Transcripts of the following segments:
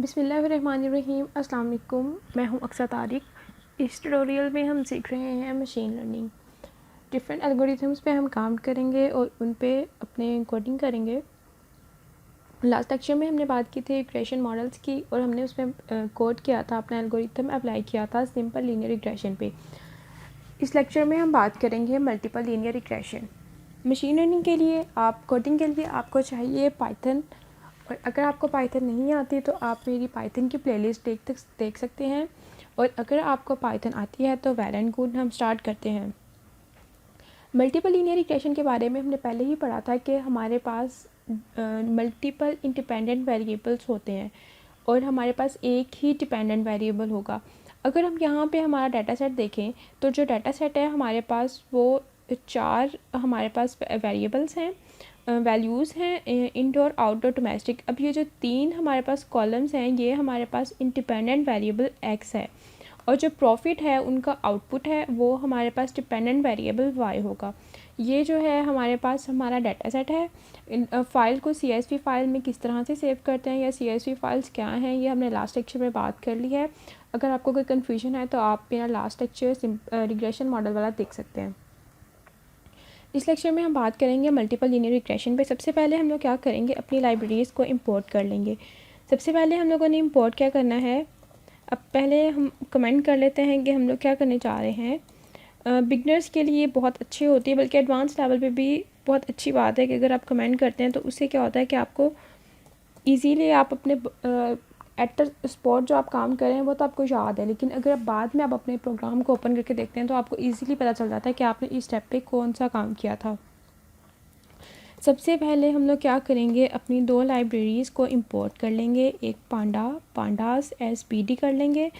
बिस्मिल्लाहिर्रहमानिर्रहीम। अस्सलाम वालेकुम। मैं हूं अक्सा तारिक। इस ट्यूटोरियल में हम सीख रहे हैं मशीन लर्निंग। डिफरेंट एल्गोरिथम्स पे हम काम करेंगे और उन पे अपने कोडिंग करेंगे। लास्ट लेक्चर में हमने बात की थी रिग्रेशन मॉडल्स की और हमने उसमें कोड किया था, अपना एल्गोरिथम अप्लाई किया था सिंपल लीनियर रिग्रेशन पे। इस लेक्चर में हम बात करेंगे multiple linear regression. Machine learning के लिए कोडिंग के लिए आपको चाहिए पाइथन, और अगर आपको पाइथन नहीं आती तो आप मेरी पाइथन की प्लेलिस्ट देख सकते हैं, और अगर आपको पाइथन आती है तो वेल एंड गुड। हम स्टार्ट करते हैं। मल्टीपल लीनियर रिग्रेशन के बारे में हमने पहले ही पढ़ा था कि हमारे पास मल्टीपल इंडिपेंडेंट वेरिएबल्स होते हैं और हमारे पास एक ही डिपेंडेंट वेरिएबल होगा। अगर हम यहाँ पे हमारा डाटा सेट देखें तो जो डाटा सेट है हमारे पास वो 4 हमारे पास वेरिएबल्स हैं, वैल्यूज़ हैं, इंडोर आउटडोर डोमेस्टिक। अब ये जो 3 हमारे पास कॉलम्स हैं ये हमारे पास इंडिपेंडेंट वेरिएबल एक्स है, और जो प्रॉफिट है उनका आउटपुट है वो हमारे पास डिपेंडेंट वेरिएबल वाई होगा। ये जो है हमारे पास हमारा डाटा सेट है। फ़ाइल को CSV फ़ाइल में किस तरह से सेव करते हैं या CSV फ़ाइल्स क्या हैं ये हमने लास्ट लेक्चर में बात कर ली है। अगर आपको कोई कन्फ्यूजन है तो आप मेरा लास्ट लेक्चर रिग्रेशन मॉडल वाला देख सकते हैं। इस लेक्चर में हम बात करेंगे मल्टीपल लीनियर रिग्रेशन पे। सबसे पहले हम लोग क्या करेंगे, अपनी लाइब्रेरीज़ को इंपोर्ट कर लेंगे। सबसे पहले हम लोगों ने इंपोर्ट क्या करना है, अब पहले हम कमेंट कर लेते हैं कि हम लोग क्या करने जा रहे हैं। बिगनर्स के लिए बहुत अच्छी होती है, बल्कि एडवांस लेवल पे भी बहुत अच्छी बात है कि अगर आप कमेंट करते हैं तो उससे क्या होता है कि आपको ईज़िली आप अपने एट द स्पॉट जो आप काम कर रहे हैं वो तो आपको याद है, लेकिन अगर बाद में आप अपने प्रोग्राम को ओपन करके देखते हैं तो आपको ईज़िली पता चल जाता है कि आपने इस स्टेप पे कौन सा काम किया था। सबसे पहले हम लोग क्या करेंगे, अपनी 2 लाइब्रेरीज़ को इंपोर्ट कर लेंगे। एक पांडास SPD कर लेंगे।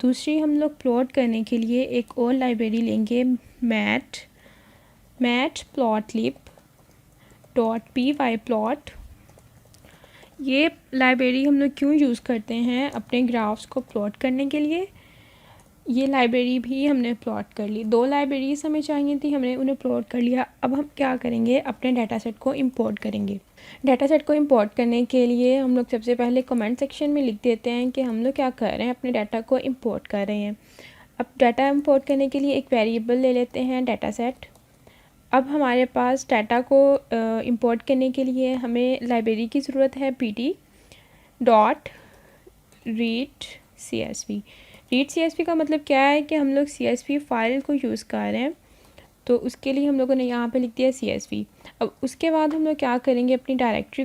दूसरी हम लोग प्लॉट करने के लिए एक और लाइब्रेरी लेंगे, matplotlib.py ये लाइब्रेरी हम लोग क्यों यूज़ करते हैं, अपने ग्राफ्स को प्लॉट करने के लिए। ये लाइब्रेरी भी हमने प्लॉट कर ली। 2 लाइब्रेरीज हमें चाहिए थी, हमने उन्हें प्लॉट कर लिया। अब हम क्या करेंगे, अपने डाटा सेट को इंपोर्ट करेंगे। डाटा सेट को इंपोर्ट करने के लिए हम लोग सबसे पहले कमेंट सेक्शन में लिख देते हैं कि हम लोग क्या कर रहे हैं, अपने डाटा को इंपोर्ट कर रहे हैं। अब डाटा इंपोर्ट करने के लिए एक वेरिएबल ले लेते हैं डाटा सेट। अब हमारे पास डाटा को इंपोर्ट करने के लिए हमें लाइब्रेरी की ज़रूरत है, pd.readcsv। रीड CSV का मतलब क्या है कि हम लोग CSV फ़ाइल को यूज़ कर रहे हैं, तो उसके लिए हम लोगों ने यहाँ पे लिख दिया CSV। अब उसके बाद हम लोग क्या करेंगे, अपनी डायरेक्टरी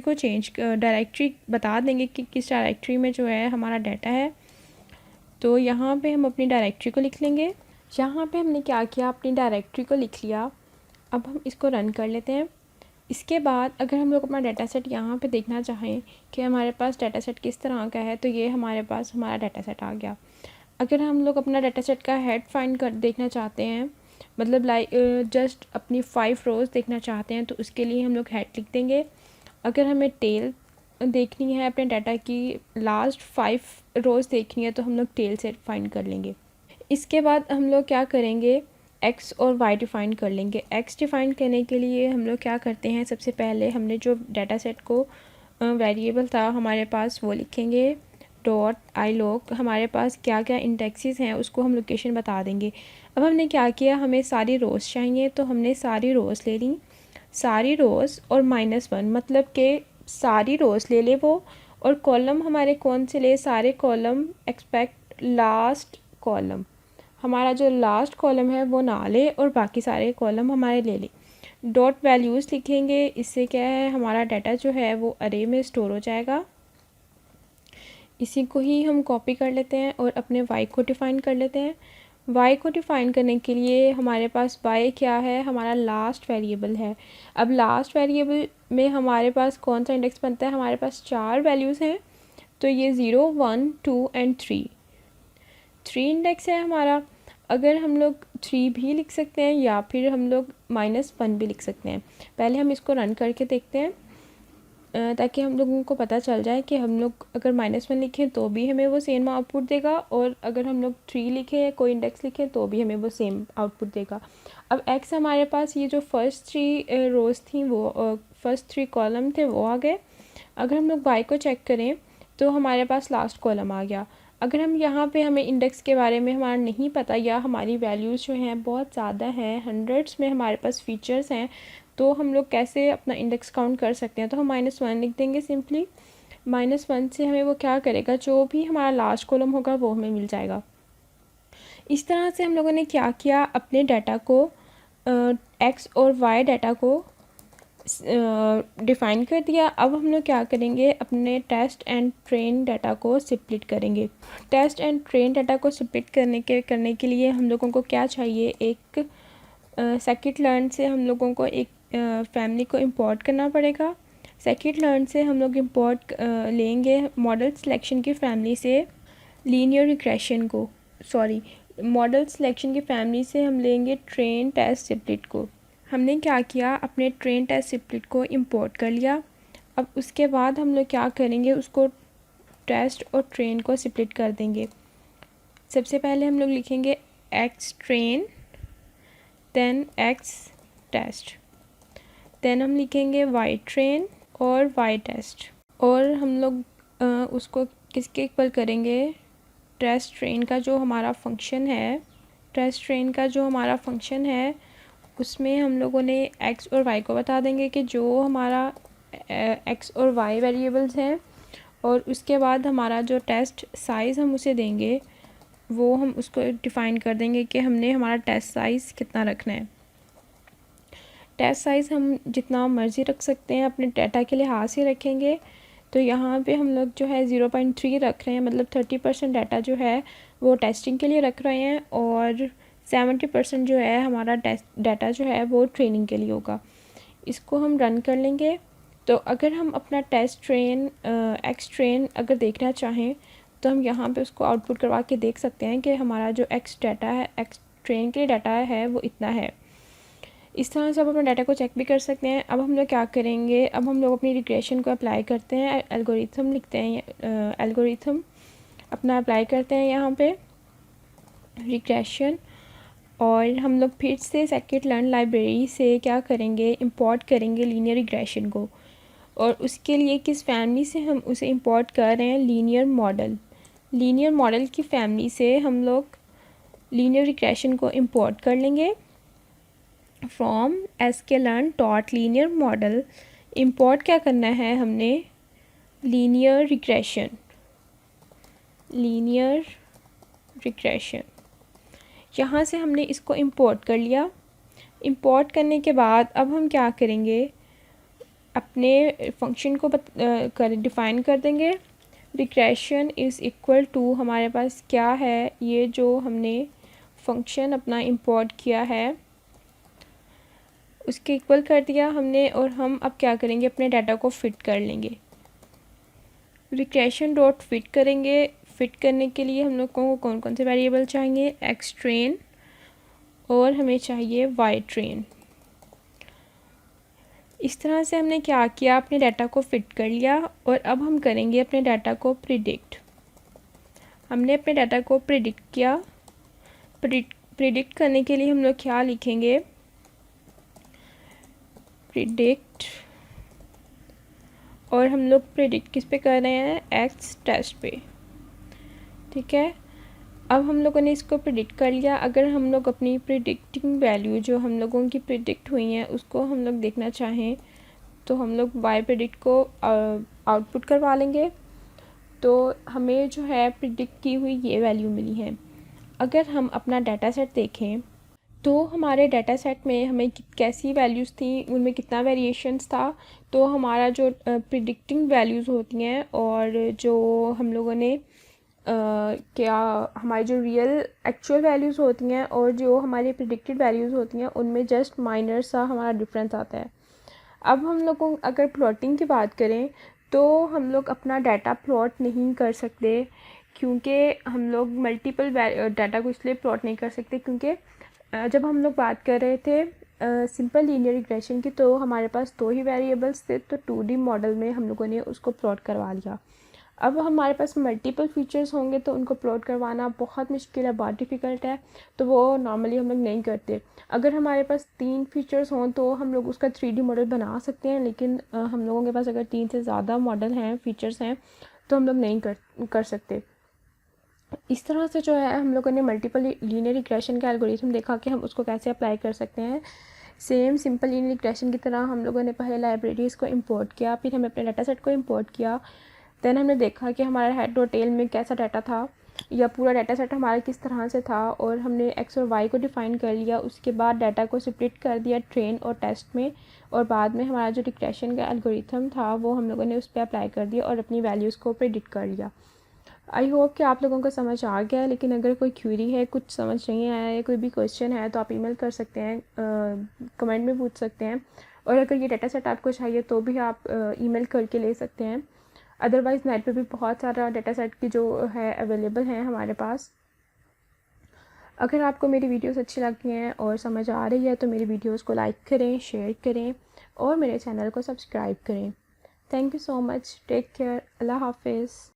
बता देंगे कि किस डायरेक्टरी में जो है हमारा डाटा है। तो यहाँ पे हम अपनी डायरेक्टरी को लिख लेंगे। यहाँ पे हमने क्या किया, अपनी डायरेक्टरी को लिख लिया। अब हम इसको रन कर लेते हैं। इसके बाद अगर हम लोग अपना डाटा सेट यहाँ पे देखना चाहें कि हमारे पास डाटा सेट किस तरह का है, तो ये हमारे पास हमारा डाटा सेट आ गया। अगर हम लोग अपना डाटा सेट का हेड फाइंड कर देखना चाहते हैं, मतलब जस्ट अपनी 5 रोज़ देखना चाहते हैं, तो उसके लिए हम लोग हेड लिख देंगे। अगर हमें टेल देखनी है, अपने डाटा की लास्ट 5 रोज़ देखनी है, तो हम लोग टेल से फाइंड कर लेंगे। इसके बाद हम लोग क्या करेंगे, एक्स और वाई डिफ़ाइन कर लेंगे। एक्स डिफ़ाइन करने के लिए हम लोग क्या करते हैं, सबसे पहले हमने जो डाटा सेट को वेरिएबल था हमारे पास वो लिखेंगे .ilog। हमारे पास क्या क्या इंडेक्सेस हैं उसको हम लोकेशन बता देंगे। अब हमने क्या किया, हमें सारी रोज़ चाहिए तो हमने सारी रोज़ ले ली। सारी रोज़ और -1 मतलब कि सारी रोज़ ले ले वो, और कॉलम हमारे कौन से ले, सारे कॉलम एक्सपेक्ट लास्ट कॉलम। हमारा जो लास्ट कॉलम है वो ना ले और बाकी सारे कॉलम हमारे ले ले। डॉट वैल्यूज़ लिखेंगे, इससे क्या है हमारा डाटा जो है वो अरे में स्टोर हो जाएगा। इसी को ही हम कॉपी कर लेते हैं और अपने y को डिफ़ाइन कर लेते हैं। y को डिफ़ाइन करने के लिए हमारे पास y क्या है, हमारा लास्ट वेरिएबल है। अब लास्ट वेरिएबल में हमारे पास कौन सा इंडेक्स बनता है, हमारे पास 4 वैल्यूज़ हैं, तो ये 0, 1, 2 एंड 3 इंडेक्स है हमारा। अगर हम लोग 3 भी लिख सकते हैं या फिर हम लोग -1 भी लिख सकते हैं। पहले हम इसको रन करके देखते हैं ताकि हम लोगों को पता चल जाए कि हम लोग अगर -1 लिखें तो भी हमें वो सेम आउटपुट देगा, और अगर हम लोग 3 लिखें, कोई इंडेक्स लिखें, तो भी हमें वो सेम आउटपुट देगा। अब x हमारे पास ये जो फर्स्ट 3 रोज़ थी वो फर्स्ट 3 कॉलम थे वो आ गए। अगर हम लोग y को चेक करें तो हमारे पास लास्ट कॉलम आ गया। अगर हम यहाँ पे हमें इंडेक्स के बारे में हमारा नहीं पता या हमारी वैल्यूज़ जो हैं बहुत ज़्यादा हैं, हंड्रेड्स में हमारे पास फीचर्स हैं, तो हम लोग कैसे अपना इंडेक्स काउंट कर सकते हैं। तो हम -1 लिख देंगे सिंपली। -1 से हमें वो क्या करेगा, जो भी हमारा लास्ट कॉलम होगा वो हमें मिल जाएगा। इस तरह से हम लोगों ने क्या किया, अपने डाटा को एक्स और वाई डाटा को डिफ़ाइन कर दिया। अब हम लोग क्या करेंगे, अपने टेस्ट एंड ट्रेन डाटा को स्प्लिट करेंगे। टेस्ट एंड ट्रेन डाटा को स्प्लिट करने के लिए हम लोगों को क्या चाहिए, एक सेकिट लर्न से हम लोगों को एक फैमिली को इंपोर्ट करना पड़ेगा। सेकिट लर्न से हम लोग इंपोर्ट लेंगे मॉडल सिलेक्शन की फैमिली से लीनियर रिग्रेशन को, मॉडल सिलेक्शन की फैमिली से हम लेंगे ट्रेन टेस्ट स्प्लिट को। हमने क्या किया, अपने ट्रेन टेस्ट स्प्लिट को इंपोर्ट कर लिया। अब उसके बाद हम लोग क्या करेंगे, उसको टेस्ट और ट्रेन को स्प्लिट कर देंगे। सबसे पहले हम लोग लिखेंगे X train, then X test, then हम लिखेंगे वाई ट्रेन और वाई टेस्ट, और हम लोग उसको किसके इक्वल करेंगे, टेस्ट ट्रेन का जो हमारा फंक्शन है उसमें हम लोगों ने एक्स और वाई को बता देंगे कि जो हमारा एक्स और वाई वेरिएबल्स हैं, और उसके बाद हमारा जो टेस्ट साइज़ हम उसे देंगे वो हम उसको डिफ़ाइन कर देंगे कि हमने हमारा टेस्ट साइज़ कितना रखना है। टेस्ट साइज़ हम जितना मर्ज़ी रख सकते हैं, अपने डाटा के लिहाज से रखेंगे। तो यहाँ पे हम लोग जो है 0.3 रख रहे हैं, मतलब 30% डाटा जो है वो टेस्टिंग के लिए रख रहे हैं, और 70% जो है हमारा डाटा जो है वो ट्रेनिंग के लिए होगा। इसको हम रन कर लेंगे। तो अगर हम अपना टेस्ट ट्रेन एक्स ट्रेन अगर देखना चाहें तो हम यहाँ पे उसको आउटपुट करवा के देख सकते हैं कि हमारा जो एक्स ट्रेन के लिए डाटा है वो इतना है। इस तरह से आप अपना डाटा को चेक भी कर सकते हैं। अब हम लोग क्या करेंगे, अब हम लोग अपनी रिग्रेशन को अप्लाई करते हैं, एल्गोरिथम लिखते हैं, एल्गोरिथम अपना अप्लाई करते हैं यहाँ पे रिग्रेशन, और हम लोग फिर से सेकिट लर्न लाइब्रेरी से क्या करेंगे, इंपोर्ट करेंगे लीनियर रिग्रेशन को। और उसके लिए किस फैमिली से हम उसे इंपोर्ट कर रहे हैं, लीनियर मॉडल की फैमिली से हम लोग लीनियर रिग्रेशन को इंपोर्ट कर लेंगे from sklearn dot linear model. Import क्या करना है हमने, लीनियर रिग्रेशन, यहाँ से हमने इसको इंपोर्ट कर लिया। इंपोर्ट करने के बाद अब हम क्या करेंगे, अपने फंक्शन को डिफ़ाइन कर देंगे। रिग्रेशन इज़ इक्वल टू, हमारे पास क्या है, ये जो हमने फंक्शन अपना इंपोर्ट किया है उसके इक्वल कर दिया हमने, और हम अब क्या करेंगे, अपने डाटा को फिट कर लेंगे। रिग्रेशन डॉट फिट करेंगे। फिट करने के लिए हम लोग को कौन कौन से वेरिएबल चाहिए, एक्स ट्रेन और हमें चाहिए वाई ट्रेन। इस तरह से हमने क्या किया, अपने डाटा को फिट कर लिया, और अब हम करेंगे अपने डाटा को प्रिडिक्ट। हमने अपने डाटा को प्रिडिक्ट किया। प्रिडिक्ट करने के लिए हम लोग क्या लिखेंगे, प्रिडिक्ट, और हम लोग प्रिडिक्ट किस पे कर रहे हैं, एक्स टेस्ट पे, ठीक है। अब हम लोगों ने इसको प्रिडिक्ट कर लिया। अगर हम लोग अपनी प्रिडिक्टिंग वैल्यू जो हम लोगों की प्रिडिक्ट हुई हैं उसको हम लोग देखना चाहें तो हम लोग वाई प्रिडिक्ट को आउटपुट करवा लेंगे। तो हमें जो है प्रिडिक्ट की हुई ये वैल्यू मिली है। अगर हम अपना डाटा सेट देखें तो हमारे डाटा सेट में हमें कैसी वैल्यूज़ थी, उनमें कितना वेरिएशंस था। तो हमारा जो प्रिडिक्टिंग वैल्यूज़ होती हैं और जो हम लोगों ने क्या हमारी जो रियल एक्चुअल वैल्यूज़ होती हैं और जो हमारी प्रिडिक्टेड वैल्यूज़ होती हैं उनमें जस्ट माइनर सा हमारा डिफरेंस आता है। अब हम लोगों अगर प्लॉटिंग की बात करें तो हम लोग अपना डाटा प्लॉट नहीं कर सकते, क्योंकि हम लोग मल्टीपल डाटा को इसलिए प्लॉट नहीं कर सकते क्योंकि जब हम लोग बात कर रहे थे सिंपल लीनियर रिग्रेशन की तो हमारे पास 2 ही वेरिएबल्स थे, तो 2D मॉडल में हम लोगों ने उसको प्लॉट करवा लिया। अब हमारे पास मल्टीपल फीचर्स होंगे तो उनको प्लॉट करवाना बहुत मुश्किल है, बहुत डिफ़िकल्ट है, तो वो नॉर्मली हम लोग नहीं करते। अगर हमारे पास 3 फीचर्स हों तो हम लोग उसका 3D मॉडल बना सकते हैं, लेकिन हम लोगों के पास अगर 3 से ज़्यादा मॉडल हैं, फीचर्स हैं, तो हम लोग नहीं कर सकते। इस तरह से जो है हम लोगों ने मल्टीपल लीनियर रिग्रेशन का एल्गोरिथम देखा कि हम उसको कैसे अप्लाई कर सकते हैं। सेम सिंपल लीनियर रिग्रेशन की तरह हम लोगों ने पहले लाइब्रेरीज़ को इंपोर्ट किया, फिर हमने अपने डाटा सेट को इंपोर्ट किया। देन हमने देखा कि हमारा हेड और टेल में कैसा डाटा था या पूरा डाटा सेट हमारा किस तरह से था, और हमने एक्स और वाई को डिफ़ाइन कर लिया। उसके बाद डाटा को स्प्लिट कर दिया ट्रेन और टेस्ट में, और बाद में हमारा जो रिग्रेशन का एल्गोरिथम था वो हम लोगों ने उस पर अप्लाई कर दिया और अपनी वैल्यूज़ को प्रेडिक्ट कर लिया। आई होप कि आप लोगों को समझ आ गया है, लेकिन अगर कोई क्यूरी है, कुछ समझ नहीं आया या कोई भी क्वेश्चन है तो आप ईमेल कर सकते हैं, कमेंट में पूछ सकते हैं। और अगर ये डाटा सेट आपको चाहिए तो भी आप ईमेल करके ले सकते हैं। अदरवाइज़ नेट पे भी बहुत सारा डाटा सेट की जो है अवेलेबल है हमारे पास। अगर आपको मेरी वीडियोस अच्छी लगती हैं और समझ आ रही है तो मेरी वीडियोस को लाइक करें, शेयर करें और मेरे चैनल को सब्सक्राइब करें। Thank you so much. Take care. अल्लाह हाफिज़।